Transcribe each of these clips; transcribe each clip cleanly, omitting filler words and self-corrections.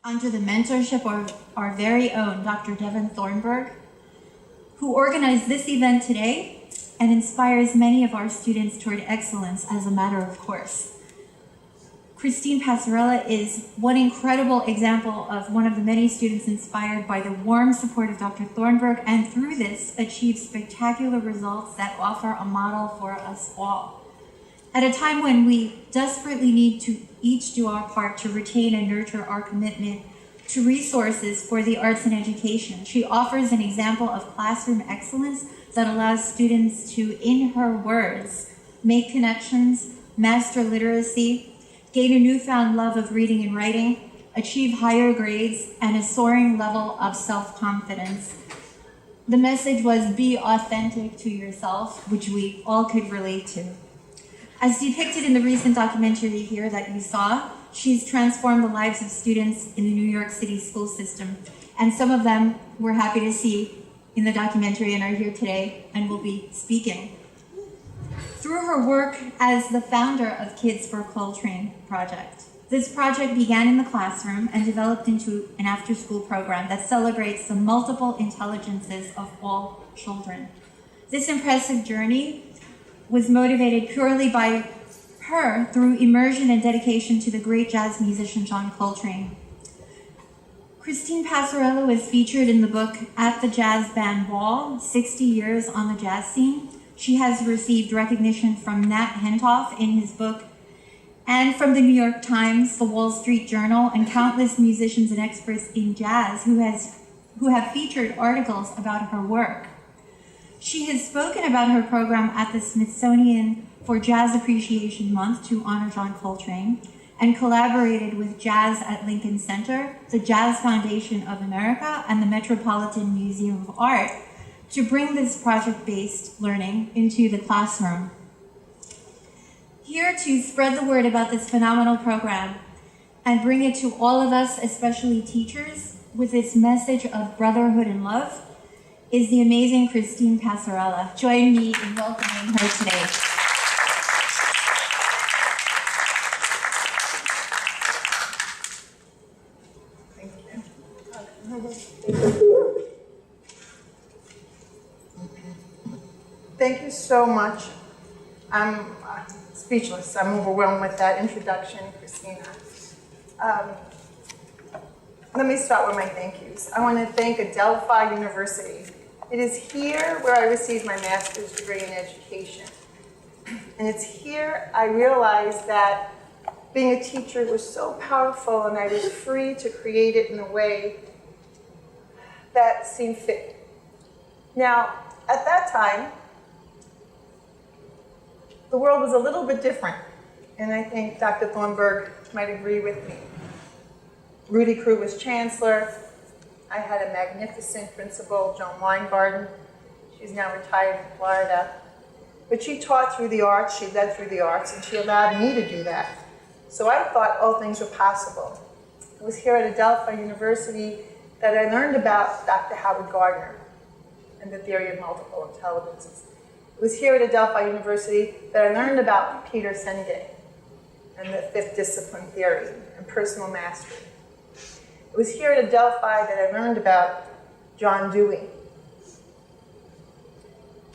under the mentorship of our very own Dr. Devin Thornburg, who organized this event today and inspires many of our students toward excellence as a matter of course. Christine Passarella is one incredible example of one of the many students inspired by the warm support of Dr. Thornburg, and through this achieved spectacular results that offer a model for us all. At a time when we desperately need to each do our part to retain and nurture our commitment to resources for the arts and education, she offers an example of classroom excellence that allows students to, in her words, make connections, master literacy, gain a newfound love of reading and writing, achieve higher grades, and a soaring level of self-confidence. The message was, be authentic to yourself, which we all could relate to. As depicted in the recent documentary here that you saw, she's transformed the lives of students in the New York City school system. And some of them we're happy to see in the documentary and are here today and will be speaking. Through her work as the founder of Kids for Coltrane project, this project began in the classroom and developed into an after-school program that celebrates the multiple intelligences of all children. This impressive journey was motivated purely by her through immersion and dedication to the great jazz musician John Coltrane. Christine Passarella was featured in the book At the Jazz Band Ball, 60 Years on the Jazz Scene. She has received recognition from Nat Hentoff in his book, and from the New York Times, the Wall Street Journal, and countless musicians and experts in jazz who have featured articles about her work. She has spoken about her program at the Smithsonian for Jazz Appreciation Month to honor John Coltrane, and collaborated with Jazz at Lincoln Center, the Jazz Foundation of America, and the Metropolitan Museum of Art to bring this project-based learning into the classroom. Here to spread the word about this phenomenal program and bring it to all of us, especially teachers, with its message of brotherhood and love, is the amazing Christine Passarella. Join me in welcoming her today. Thank you so much. I'm speechless. I'm overwhelmed with that introduction, Christina. Let me start with my thank yous. I want to thank Adelphi University. It is here where I received my master's degree in education. And it's here I realized that being a teacher was so powerful, and I was free to create it in a way that seemed fit. Now, at that time, the world was a little bit different, and I think Dr. Thornburg might agree with me. Rudy Crew was chancellor. I had a magnificent principal, Joan Weingarten. She's now retired in Florida. But she taught through the arts, she led through the arts, and she allowed me to do that. So I thought all things were possible. It was here at Adelphi University that I learned about Dr. Howard Gardner and the theory of multiple intelligences. It was here at Adelphi University that I learned about Peter Senge and the fifth discipline theory and personal mastery. It was here at Adelphi that I learned about John Dewey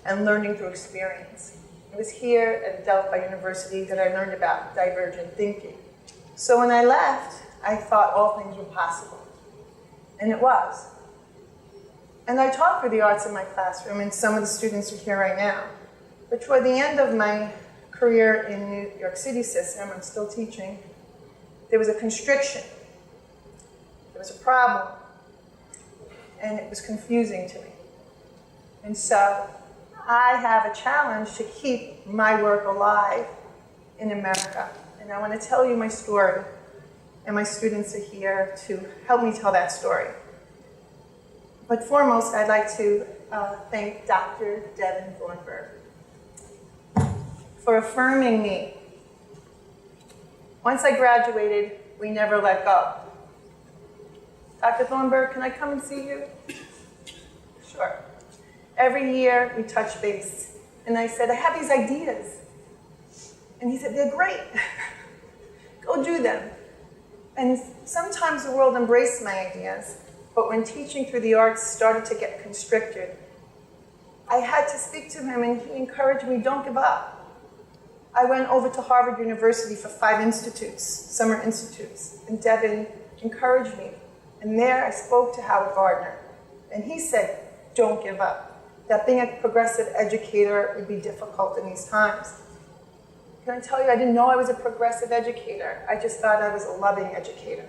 and learning through experience. It was here at Adelphi University that I learned about divergent thinking. So when I left, I thought all things were possible. And it was. And I taught for the arts in my classroom, and some of the students are here right now. But toward the end of my career in New York City system, I'm still teaching, there was a constriction. There was a problem. And it was confusing to me. And so I have a challenge to keep my work alive in America. And I want to tell you my story. And my students are here to help me tell that story. But foremost, I'd like to thank Dr. Devin Thornburg for affirming me. Once I graduated, we never let go. Dr. Thornburg, can I come and see you? Sure. Every year, we touch base. And I said, I have these ideas. And he said, they're great. Go do them. And sometimes the world embraced my ideas, but when teaching through the arts started to get constricted, I had to speak to him, and he encouraged me, don't give up. I went over to Harvard University for 5 institutes, summer institutes, and Devin encouraged me. And there I spoke to Howard Gardner, and he said, don't give up, that being a progressive educator would be difficult in these times. Can I tell you, I didn't know I was a progressive educator. I just thought I was a loving educator.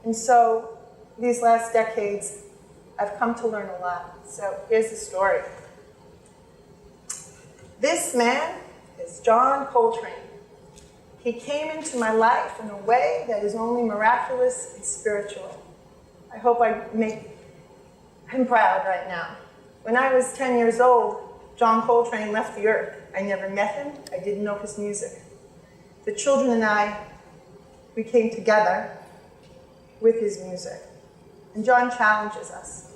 And so these last decades, I've come to learn a lot. So here's the story. This man is John Coltrane. He came into my life in a way that is only miraculous and spiritual. I hope I make him proud right now. When I was 10 years old, John Coltrane left the earth. I never met him. I didn't know his music. The children and I, we came together with his music. And John challenges us.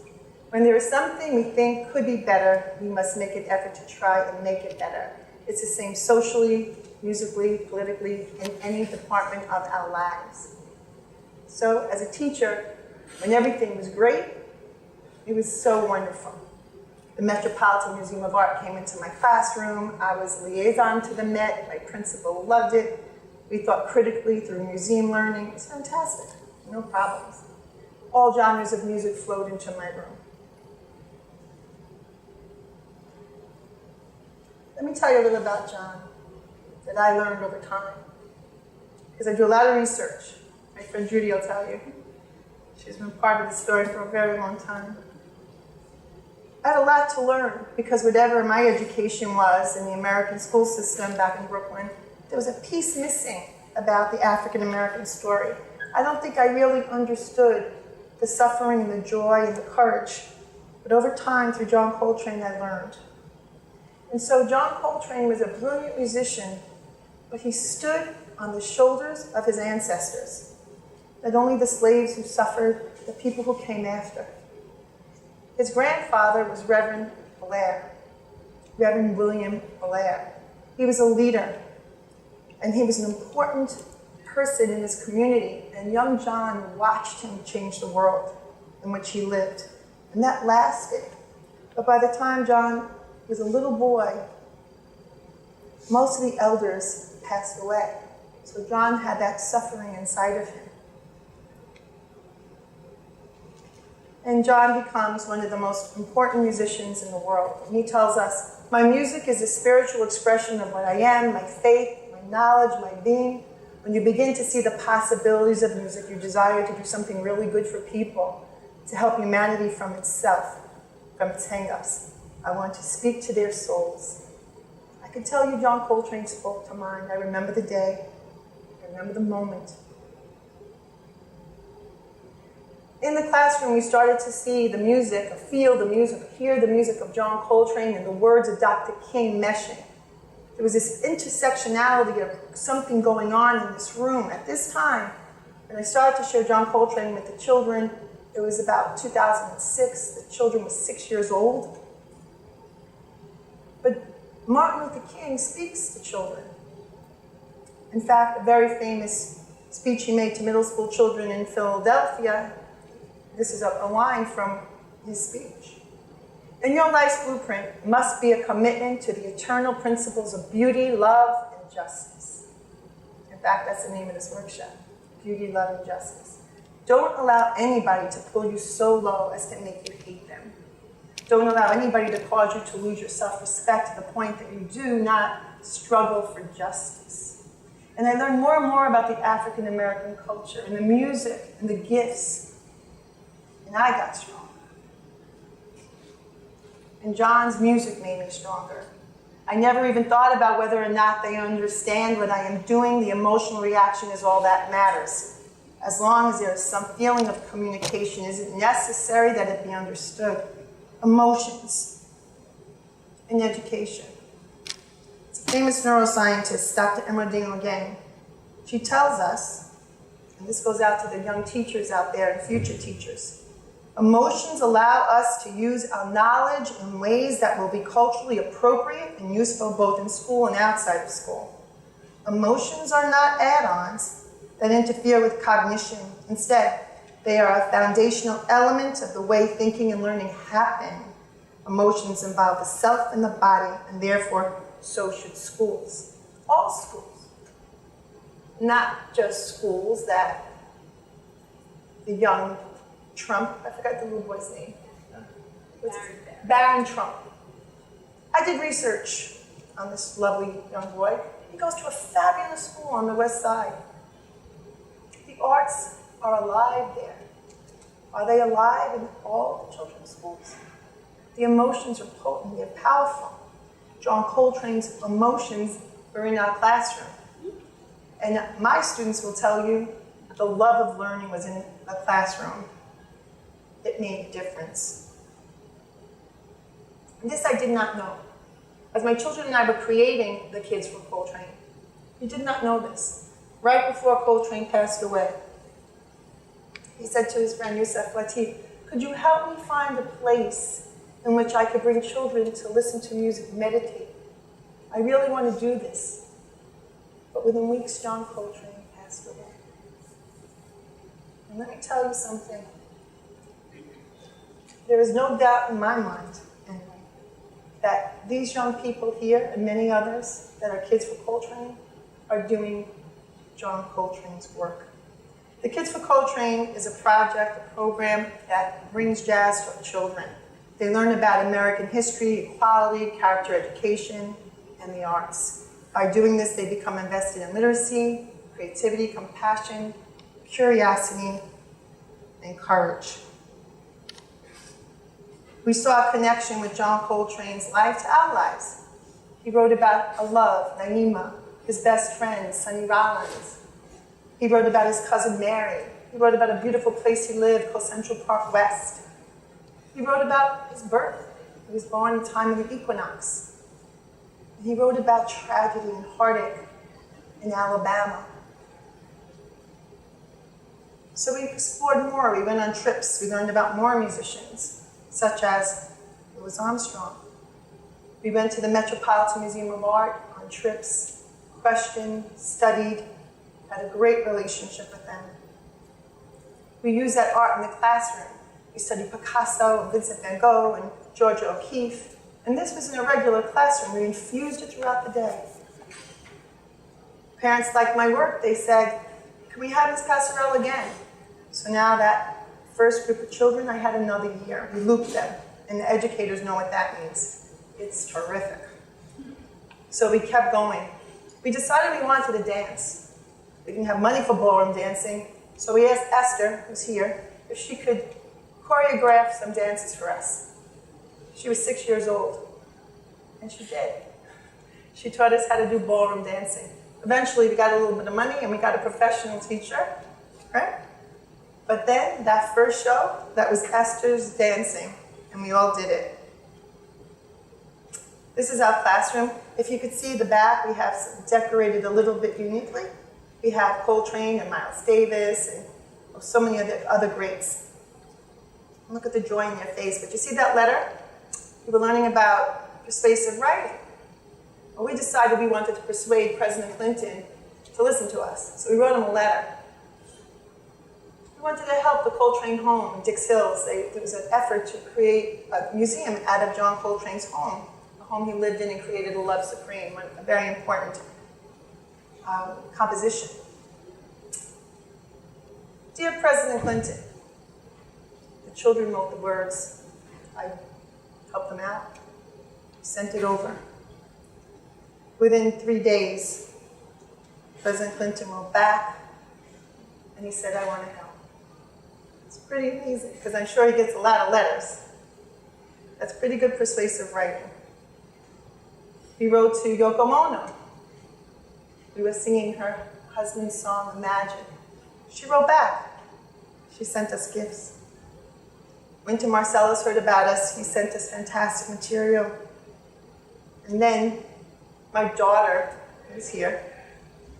When there is something we think could be better, we must make an effort to try and make it better. It's the same socially, musically, politically, in any department of our lives. So as a teacher, when everything was great, it was so wonderful. The Metropolitan Museum of Art came into my classroom. I was liaison to the Met. My principal loved it. We thought critically through museum learning. It was fantastic, no problems. All genres of music flowed into my room. Let me tell you a little about John that I learned over time, because I do a lot of research. My friend Judy will tell you. She's been part of the story for a very long time. I had a lot to learn, because whatever my education was in the American school system back in Brooklyn, there was a piece missing about the African-American story. I don't think I really understood the suffering and the joy and the courage. But over time, through John Coltrane, I learned. And so John Coltrane was a brilliant musician, but he stood on the shoulders of his ancestors. Not only the slaves who suffered, the people who came after. His grandfather was Reverend Blair, Reverend William Blair. He was a leader, and he was an important person in his community, and young John watched him change the world in which he lived. And that lasted. But by the time John was a little boy, most of the elders passed away. So John had that suffering inside of him. And John becomes one of the most important musicians in the world. And he tells us, my music is a spiritual expression of what I am, my faith, my knowledge, my being. When you begin to see the possibilities of music, you desire to do something really good for people, to help humanity from itself, from its hang-ups. I want to speak to their souls. I can tell you John Coltrane spoke to mine. I remember the day. I remember the moment. In the classroom, we started to see the music, feel the music, hear the music of John Coltrane and the words of Dr. King meshing. There was this intersectionality of something going on in this room. At this time, when I started to share John Coltrane with the children, it was about 2006. The children were 6 years old. But Martin Luther King speaks to children. In fact, a very famous speech he made to middle school children in Philadelphia, this is a line from his speech. In your life's blueprint must be a commitment to the eternal principles of beauty, love, and justice. In fact, that's the name of this workshop, Beauty, Love, and Justice. Don't allow anybody to pull you so low as to make you hate them. Don't allow anybody to cause you to lose your self-respect to the point that you do not struggle for justice. And I learned more and more about the African-American culture and the music and the gifts. And I got stronger. And John's music made me stronger. I never even thought about whether or not they understand what I am doing. The emotional reaction is all that matters. As long as there is some feeling of communication, is it necessary that it be understood? Emotions in education. It's a famous neuroscientist, Dr. Emma Gang. She tells us, and this goes out to the young teachers out there and future teachers, emotions allow us to use our knowledge in ways that will be culturally appropriate and useful both in school and outside of school. Emotions are not add-ons that interfere with cognition, Instead, they are a foundational element of the way thinking and learning happen. Emotions involve the self and the body, and therefore, so should schools. All schools. Not just schools that the young Trump, I forgot the little boy's name. Baron Trump. I did research on this lovely young boy. He goes to a fabulous school on the west side. The arts are alive there. Are they alive in all the children's schools? The emotions are potent, they're powerful. John Coltrane's emotions were in our classroom. And my students will tell you the love of learning was in the classroom. It made a difference. And this I did not know. As my children and I were creating the kids for Coltrane, we did not know this. Right before Coltrane passed away, he said to his friend Yusef Latif, could you help me find a place in which I could bring children to listen to music, meditate? I really want to do this. But within weeks, John Coltrane passed away. And let me tell you something. There is no doubt in my mind, anyway, that these young people here and many others that are kids for Coltrane are doing John Coltrane's work. The Kids for Coltrane is a project, a program that brings jazz to our children. They learn about American history, equality, character education, and the arts. By doing this, they become invested in literacy, creativity, compassion, curiosity, and courage. We saw a connection with John Coltrane's life to our lives. He wrote about a love, Naima, his best friend, Sonny Rollins. He wrote about his cousin Mary. He wrote about a beautiful place he lived called Central Park West. He wrote about his birth. He was born in time of the equinox. And he wrote about tragedy and heartache in Alabama. So we explored more. We went on trips. We learned about more musicians, such as Louis Armstrong. We went to the Metropolitan Museum of Art on trips, questioned, studied, had a great relationship with them. We used that art in the classroom. We studied Picasso and Vincent van Gogh and Georgia O'Keeffe. And this was in a regular classroom. We infused it throughout the day. Parents liked my work. They said, can we have Miss Passarella again? So now that first group of children, I had another year. We looped them. And the educators know what that means. It's terrific. So we kept going. We decided we wanted to dance. We didn't have money for ballroom dancing. So we asked Esther, who's here, if she could choreograph some dances for us. She was 6 years old, and she did. She taught us how to do ballroom dancing. Eventually, we got a little bit of money, and we got a professional teacher, right? But then, that first show, that was Esther's dancing, and we all did it. This is our classroom. If you could see the back, we have decorated a little bit uniquely. We have Coltrane and Miles Davis and so many other greats. Look at the joy in their face. But you see that letter? We were learning about persuasive writing. Well, we decided we wanted to persuade President Clinton to listen to us. So we wrote him a letter. We wanted to help the Coltrane home in Dix Hills. There was an effort to create a museum out of John Coltrane's home, a home he lived in and created a Love Supreme, a very important composition. Dear President Clinton, the children wrote the words. I helped them out, sent it over. Within 3 days, President Clinton wrote back, and he said, I want to help. It's pretty amazing, because I'm sure he gets a lot of letters. That's pretty good persuasive writing. He wrote to Yoko Ono. We were singing her husband's song, Imagine. She wrote back. She sent us gifts. Wynton Marsalis heard about us. He sent us fantastic material. And then my daughter is here,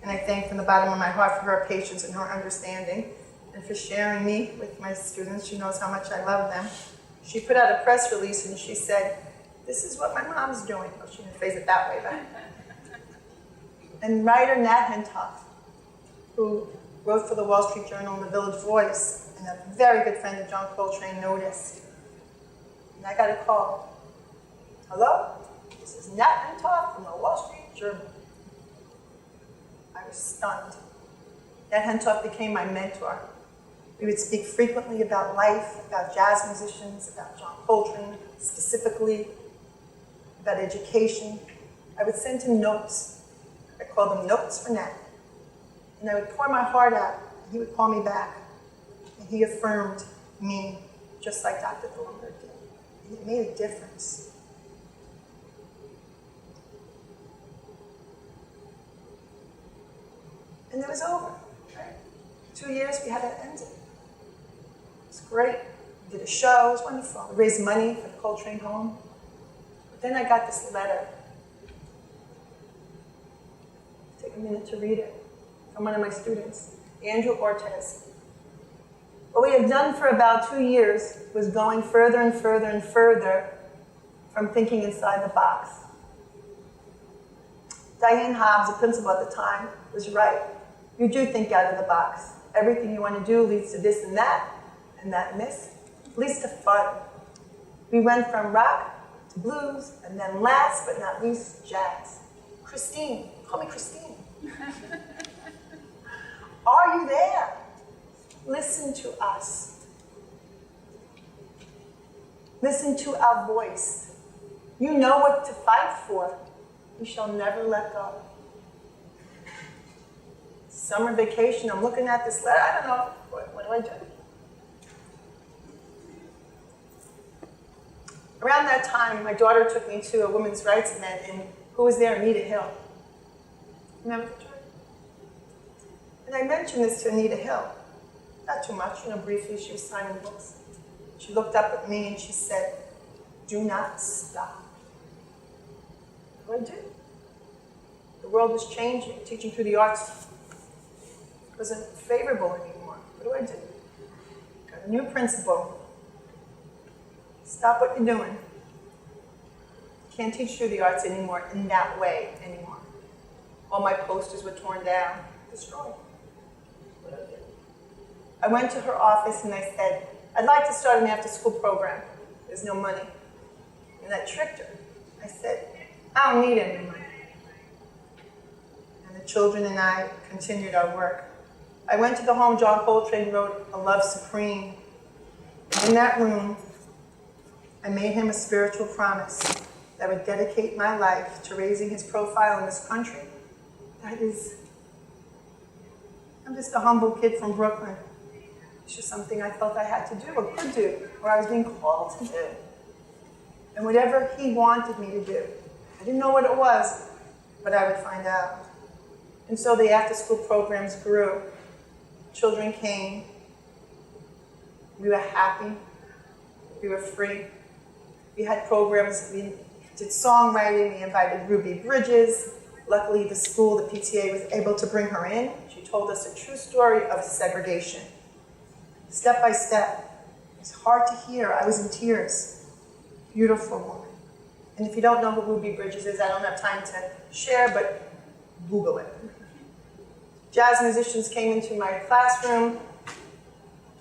and I thank from the bottom of my heart for her patience and her understanding and for sharing me with my students. She knows how much I love them. She put out a press release and she said, this is what my mom's doing. Oh, she didn't phrase it that way, but. And writer Nat Hentoff, who wrote for the Wall Street Journal and the Village Voice, and a very good friend of John Coltrane noticed. And I got a call. Hello? This is Nat Hentoff from the Wall Street Journal. I was stunned. Nat Hentoff became my mentor. We would speak frequently about life, about jazz musicians, about John Coltrane specifically, about education. I would send him notes. I called them notes for Nat. And I would pour my heart out, and he would call me back. And he affirmed me, just like Dr. Thornburg did. And it made a difference. And it was over. Right? 2 years, we had it ended. It was great. We did a show, it was wonderful. We raised money for the Coltrane home. But then I got this letter. Take a minute to read it. From one of my students, Andrew Ortez. What we had done for about 2 years was going further and further and further from thinking inside the box. Diane Hobbs, the principal at the time, was right. You do think out of the box. Everything you want to do leads to this and that and this, leads to fun. We went from rock to blues, and then last but not least, jazz. Christine, call me Christine. Are you there? Listen to us. Listen to our voice. You know what to fight for. We shall never let go. Summer vacation, I'm looking at this letter. I don't know. What do I do? Around that time, my daughter took me to a women's rights event, and who was there? Anita Hill. Remember the story? And I mentioned this to Anita Hill. Not too much, briefly, she was signing books. She looked up at me and she said, do not stop. What do I do? The world was changing. Teaching through the arts wasn't favorable anymore. What do? Got a new principal. Stop what you're doing. Can't teach through the arts anymore in that way anymore. All my posters were torn down, destroyed. What do I do? I went to her office and I said, I'd like to start an after-school program. There's no money. And I tricked her. I said, I don't need any money. And the children and I continued our work. I went to the home John Coltrane wrote A Love Supreme. And in that room, I made him a spiritual promise that I would dedicate my life to raising his profile in this country. That is, I'm just a humble kid from Brooklyn. It's just something I felt I had to do or could do, or I was being called to do. And whatever he wanted me to do, I didn't know what it was, but I would find out. And so the after-school programs grew. Children came. We were happy. We were free. We had programs. We did songwriting. We invited Ruby Bridges. Luckily, the school, the PTA, was able to bring her in. She told us a true story of segregation. Step by step. It's hard to hear. I was in tears. Beautiful woman. And if you don't know who Ruby Bridges is, I don't have time to share, but Google it. Jazz musicians came into my classroom,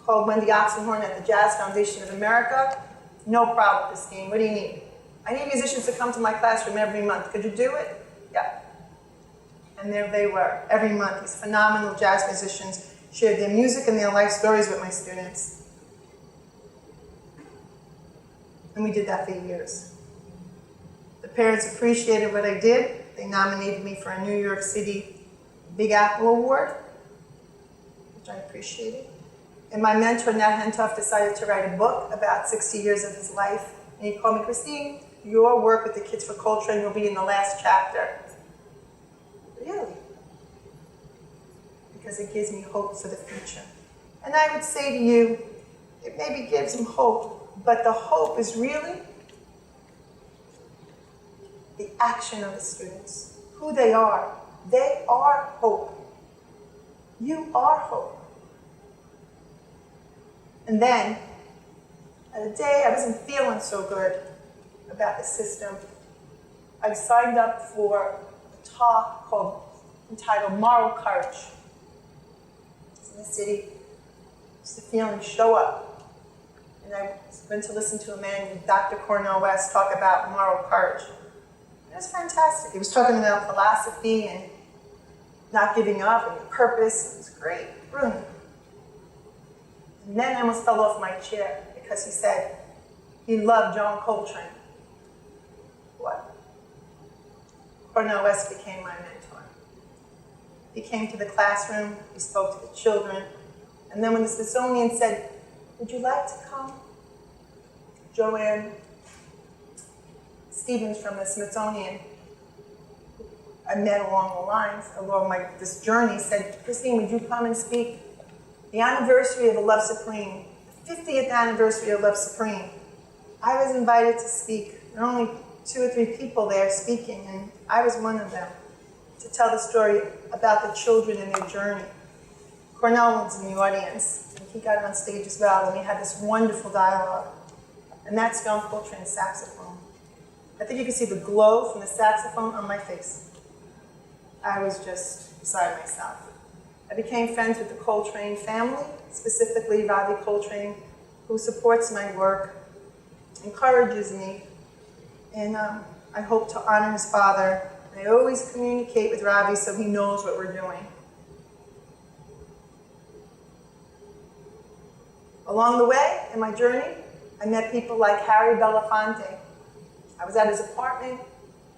called Wendy Oxenhorn at the Jazz Foundation of America. No problem, Christine. What do you need? I need musicians to come to my classroom every month. Could you do it? Yeah. And there they were, every month. These phenomenal jazz musicians shared their music and their life stories with my students. And we did that for years. The parents appreciated what I did. They nominated me for a New York City Big Apple Award, which I appreciated. And my mentor, Nat Hentoff, decided to write a book about 60 years of his life. And he called me, Christine, your work with the Kids for Coltrane will be in the last chapter. Really? Because it gives me hope for the future. And I would say to you, it maybe gives them hope, but the hope is really the action of the students, who they are. They are hope. You are hope. And then, at a day I wasn't feeling so good about the system, I signed up for a talk entitled Moral Courage. in the city. Just the feeling, show up. And I went to listen to a man named Dr. Cornel West talk about moral courage. It was fantastic. He was talking about philosophy and not giving up and your purpose. It was great, brilliant. And then I almost fell off my chair because he said he loved John Coltrane. What? Cornel West became my mentor. He came to the classroom, he spoke to the children, and then when the Smithsonian said, would you like to come? Joanne Stevens from the Smithsonian, I met along the lines, along this journey, said, Christine, would you come and speak? The anniversary of the Love Supreme, the 50th anniversary of Love Supreme. I was invited to speak. There were only 2 or 3 people there speaking, and I was one of them, to tell the story about the children and their journey. Cornell was in the audience, and he got on stage as well, and we had this wonderful dialogue. And that's John Coltrane's saxophone. I think you can see the glow from the saxophone on my face. I was just beside myself. I became friends with the Coltrane family, specifically Ravi Coltrane, who supports my work, encourages me, and I hope to honor his father. I always communicate with Ravi so he knows what we're doing. Along the way, in my journey, I met people like Harry Belafonte. I was at his apartment,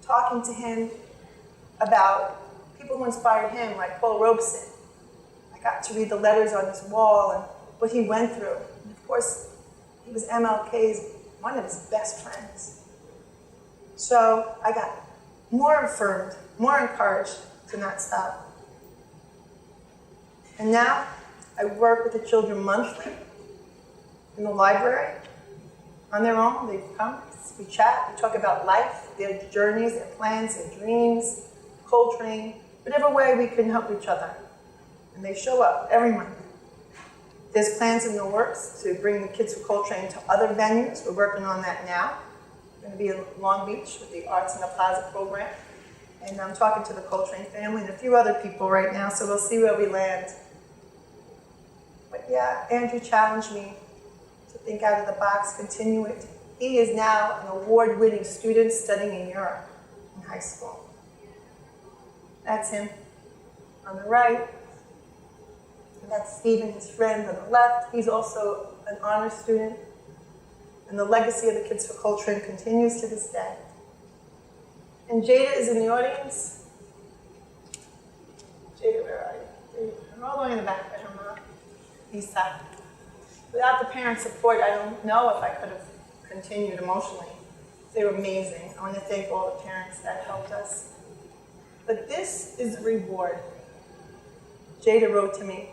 talking to him about people who inspired him, like Paul Robeson. I got to read the letters on his wall and what he went through. And of course, he was MLK's, one of his best friends. So I got more affirmed, more encouraged to not stop. And now I work with the children monthly in the library. On their own, they come, we chat, we talk about life, their journeys, their plans, their dreams, Coltrane, whatever way we can help each other. And they show up every month. There's plans in the works to bring the kids from Coltrane to other venues. We're working on that now. We're going to be in Long Beach with the Arts in the Plaza program. And I'm talking to the Coltrane family and a few other people right now, so we'll see where we land. But yeah, Andrew challenged me to think out of the box, continue it. He is now an award-winning student studying in Europe in high school. That's him on the right. And that's Stephen, his friend, on the left. He's also an honor student. And the legacy of the Kids for Coltrane continues to this day. And Jada is in the audience. Jada, where are you? I'm all the way in the back. I don't know. Lisa. Without the parent support, I don't know if I could have continued emotionally. They were amazing. I want to thank all the parents that helped us. But this is the reward. Jada wrote to me,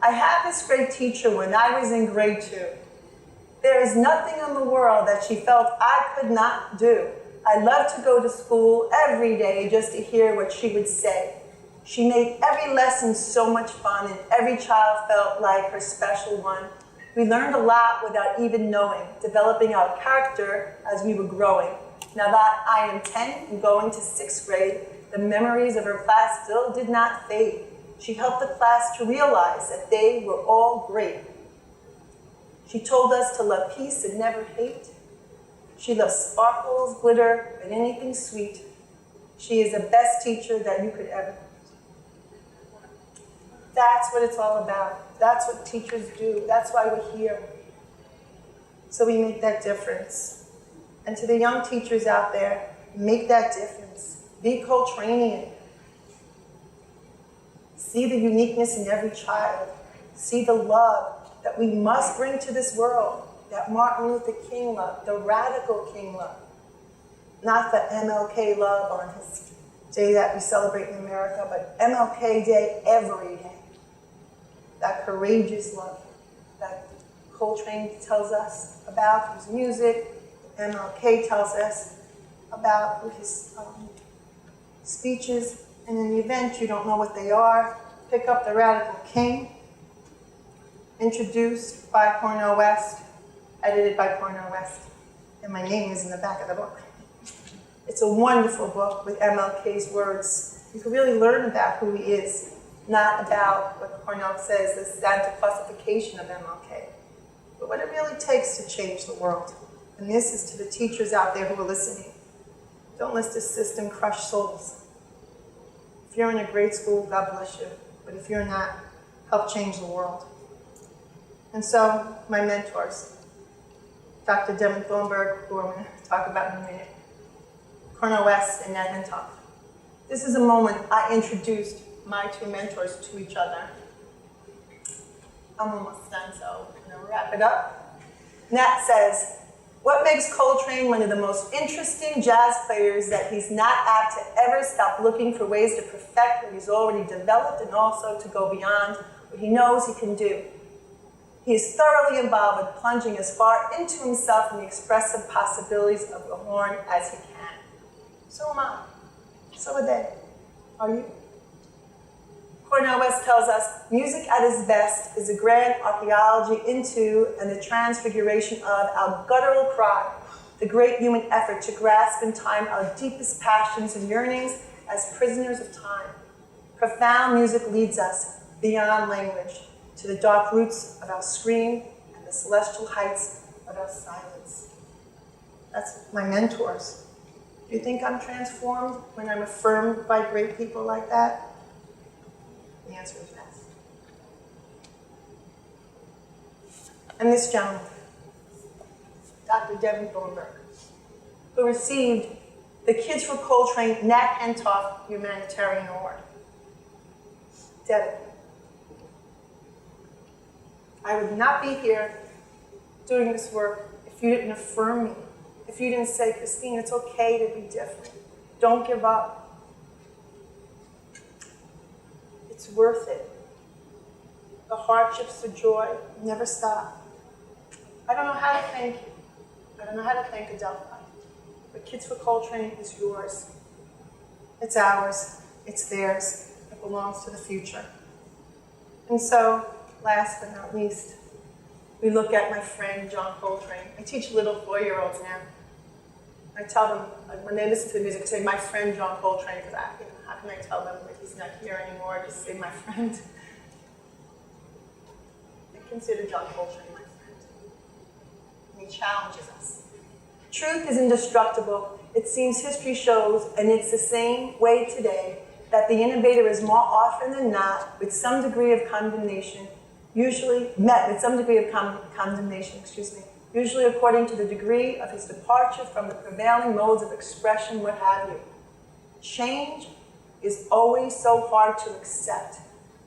I had this great teacher when I was in grade 2. There is nothing in the world that she felt I could not do. I loved to go to school every day just to hear what she would say. She made every lesson so much fun, and every child felt like her special one. We learned a lot without even knowing, developing our character as we were growing. Now that I am 10 and going to 6th grade, the memories of her class still did not fade. She helped the class to realize that they were all great. She told us to love peace and never hate. She loves sparkles, glitter, and anything sweet. She is the best teacher that you could ever meet. That's what it's all about. That's what teachers do. That's why we're here. So we make that difference. And to the young teachers out there, make that difference. Be Coltranean. See the uniqueness in every child. See the love that we must bring to this world, that Martin Luther King loved, the radical King love. Not the MLK love on his day that we celebrate in America, but MLK Day every day. That courageous love that Coltrane tells us about through his music, MLK tells us about with his speeches. And in the event you don't know what they are, pick up The Radical King, introduced by Cornel West, edited by Cornel West, and my name is in the back of the book. It's a wonderful book with MLK's words. You can really learn about who he is, not about what Cornell says, the Santa classification of MLK, but what it really takes to change the world. And this is to the teachers out there who are listening. Don't let this system crush souls. If you're in a great school, God bless you. But if you're not, help change the world. And so, my mentors, Dr. Devin Thornburg, who I'm going to talk about in a minute, Cornel West, and Nat Hentoff. This is a moment I introduced my two mentors to each other. I'm almost done, so I'm going to wrap it up. Nat says, what makes Coltrane one of the most interesting jazz players that he's not apt to ever stop looking for ways to perfect what he's already developed and also to go beyond what he knows he can do. He is thoroughly involved with plunging as far into himself and the expressive possibilities of the horn as he can. So am I. So are they. Are you? Cornel West tells us, music at its best is a grand archaeology into and the transfiguration of our guttural cry, the great human effort to grasp in time our deepest passions and yearnings as prisoners of time. Profound music leads us beyond language to the dark roots of our scream and the celestial heights of our silence. That's my mentors. Do you think I'm transformed when I'm affirmed by great people like that? The answer is yes. And this gentleman, Dr. Devin Thornburg, who received the Kids for Coltrane Nat Hentoff Humanitarian Award. Devin, I would not be here doing this work if you didn't affirm me, if you didn't say, Christine, it's okay to be different. Don't give up. It's worth it. The hardships, the joy, never stop. I don't know how to thank you. I don't know how to thank Adelphi. But Kids for Coltrane is yours. It's ours. It's theirs. It belongs to the future. And so, last but not least, we look at my friend John Coltrane. I teach little 4-year-olds now. I tell them, when they listen to the music, I say, my friend John Coltrane, because how can I tell them that he's not here anymore? Just say, my friend. I consider John Coltrane my friend. And he challenges us. Truth is indestructible. It seems history shows, and it's the same way today, that the innovator is more often than not with some degree of condemnation, usually met with some degree of condemnation, usually according to the degree of his departure from the prevailing modes of expression, what have you. Change is always so hard to accept.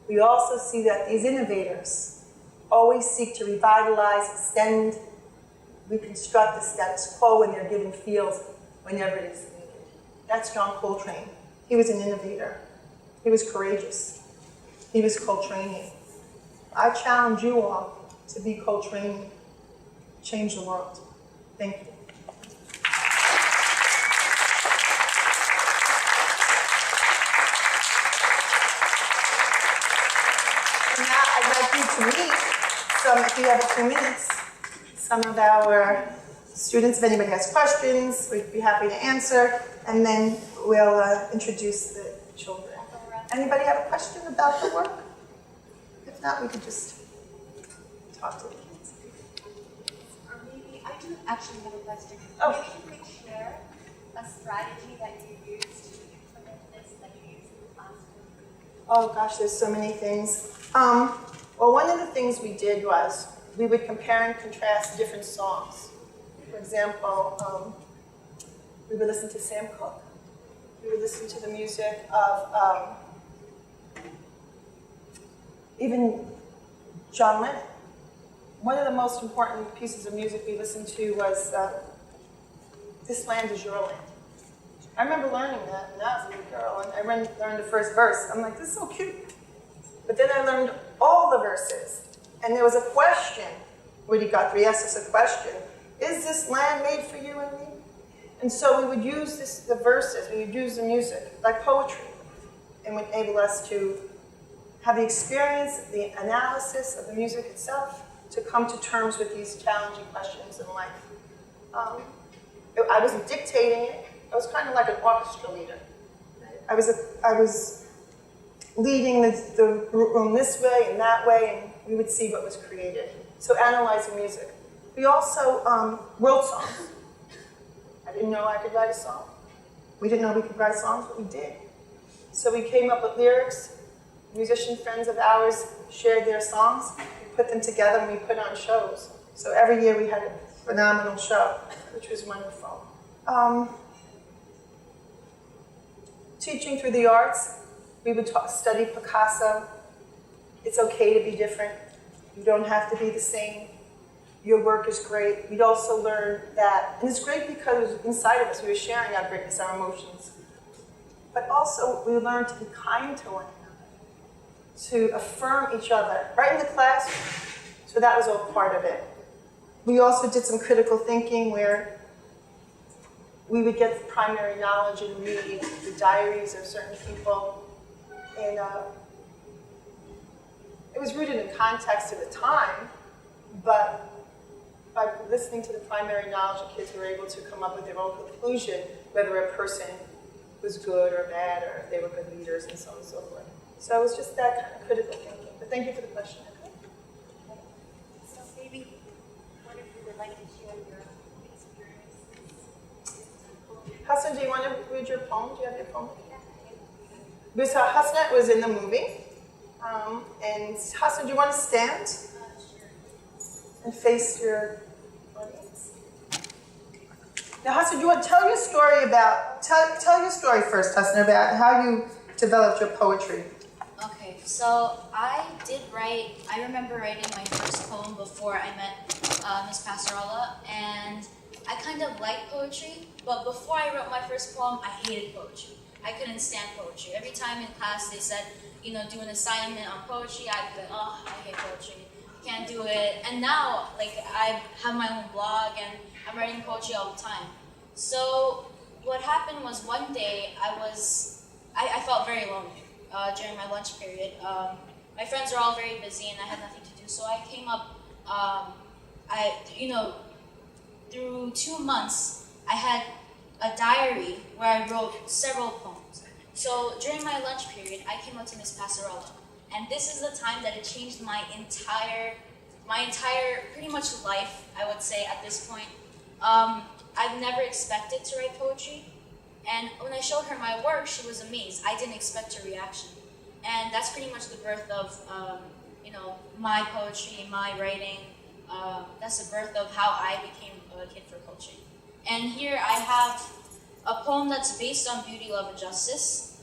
We also see that these innovators always seek to revitalize, extend, reconstruct the status quo when they're given fields whenever it is needed. That's John Coltrane. He was an innovator. He was courageous. He was Coltranean. I challenge you all to be Coltranean. Change the world. Thank you. And now I'd like you to meet if you have a few minutes, some of our students. If anybody has questions, we'd be happy to answer, and then we'll introduce the children. Anybody have a question about the work? If not, we could just talk to the kids. Or maybe, I do actually have a question. Oh. Maybe you could share a strategy that you used to implement this that you use in the classroom. Oh gosh, there's so many things. Well, one of the things we did was we would compare and contrast different songs. For example, we would listen to Sam Cooke. We would listen to the music of even John Lennon. One of the most important pieces of music we listened to was This Land Is Your Land. I remember learning that when I was a little girl, and I learned the first verse. I'm like, this is so cute. But then I learned all the verses, and there was a question. Woody Guthrie asked us a question. Is this land made for you and me? And so we would use the verses, we would use the music, like poetry, and would enable us to have the experience, the analysis of the music itself, to come to terms with these challenging questions in life. I wasn't dictating it. I was kind of like an orchestra leader. I was leading the room this way and that way, and we would see what was created. So analyzing music. We also wrote songs. I didn't know I could write a song. We didn't know we could write songs, but we did. So we came up with lyrics. Musician friends of ours shared their songs. We put them together and we put on shows. So every year we had a phenomenal show, which was wonderful. Teaching through the arts, we would study Picasso. It's okay to be different. You don't have to be the same. Your work is great. We'd also learn that, and it's great because inside of us we were sharing our greatness, our emotions. But also we learned to be kind to one another, to affirm each other, right in the classroom. So that was all part of it. We also did some critical thinking where we would get the primary knowledge and read the diaries of certain people. And it was rooted in context at the time, but by listening to the primary knowledge, the kids were able to come up with their own conclusion, whether a person was good or bad, or if they were good leaders, and so on and so forth. So it was just that kind of critical thinking. But thank you for the question. So maybe what if you would like to share your experiences? Hassan, do you want to read your poem? Do you have your poem? Because Hassan was in the movie. And Hassan, do you want to stand? Sure. And face your audience. Now, Hassan, do you want to tell your story about, tell your story first, Hassan, about how you developed your poetry. Okay, so I remember writing my first poem before I met Miss Passarella, and I kind of liked poetry, but before I wrote my first poem, I hated poetry. I couldn't stand poetry. Every time in class they said, do an assignment on poetry, I'd be like, oh, I hate poetry. Can't do it. And now, I have my own blog and I'm writing poetry all the time. So what happened was one day I felt very lonely during my lunch period. My friends were all very busy and I had nothing to do. So I came up, through 2 months, I had a diary where I wrote several poems. So during my lunch period, I came up to Miss Passarella, and this is the time that it changed my entire pretty much life, I would say at this point. I've never expected to write poetry, and when I showed her my work, she was amazed. I didn't expect a reaction, and that's pretty much the birth of my poetry, my writing. That's the birth of how I became a kid for poetry. And here I have a poem that's based on beauty, love, and justice.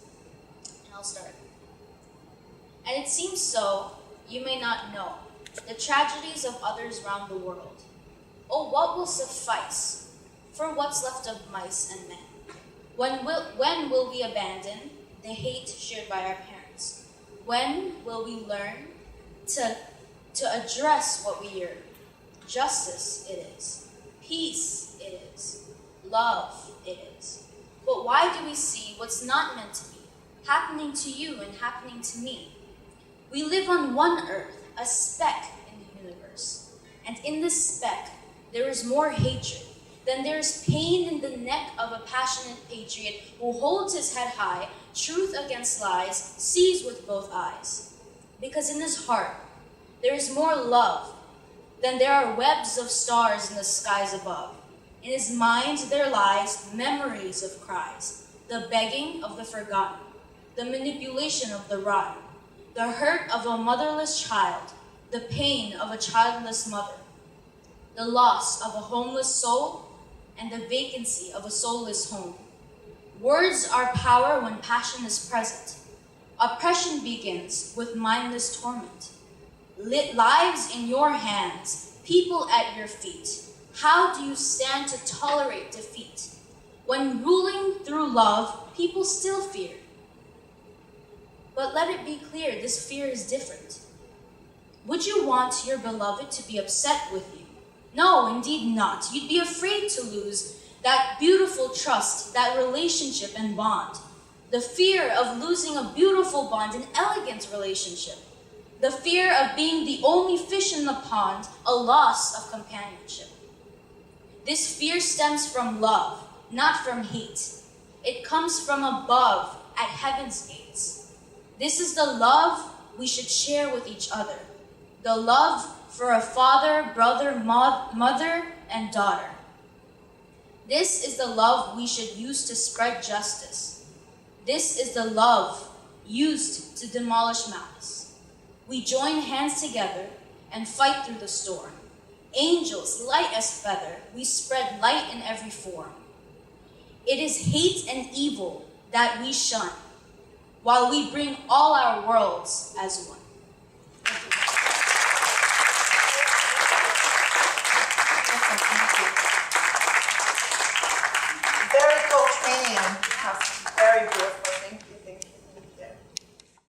And I'll start. And it seems so, you may not know, the tragedies of others round the world. Oh, what will suffice for what's left of mice and men? When will we abandon the hate shared by our parents? When will we learn to address what we yearn? Justice it is. Peace it is. Love it is. But why do we see what's not meant to be, happening to you and happening to me? We live on one earth, a speck in the universe. And in this speck, there is more hatred than there is pain in the neck of a passionate patriot who holds his head high, truth against lies, sees with both eyes. Because in his heart, there is more love than there are webs of stars in the skies above. In his mind there lies memories of cries, the begging of the forgotten, the manipulation of the rotten, the hurt of a motherless child, the pain of a childless mother, the loss of a homeless soul, and the vacancy of a soulless home. Words are power when passion is present. Oppression begins with mindless torment. Lives in your hands, people at your feet. How do you stand to tolerate defeat? When ruling through love, people still fear. But let it be clear, this fear is different. Would you want your beloved to be upset with you? No, indeed not. You'd be afraid to lose that beautiful trust, that relationship and bond. The fear of losing a beautiful bond, an elegant relationship. The fear of being the only fish in the pond, a loss of companionship. This fear stems from love, not from hate. It comes from above, at heaven's gates. This is the love we should share with each other. The love for a father, brother, mother, and daughter. This is the love we should use to spread justice. This is the love used to demolish malice. We join hands together and fight through the storm. Angels, light as feather, we spread light in every form. It is hate and evil that we shun, while we bring all our worlds as one. Very cold training. Very beautiful.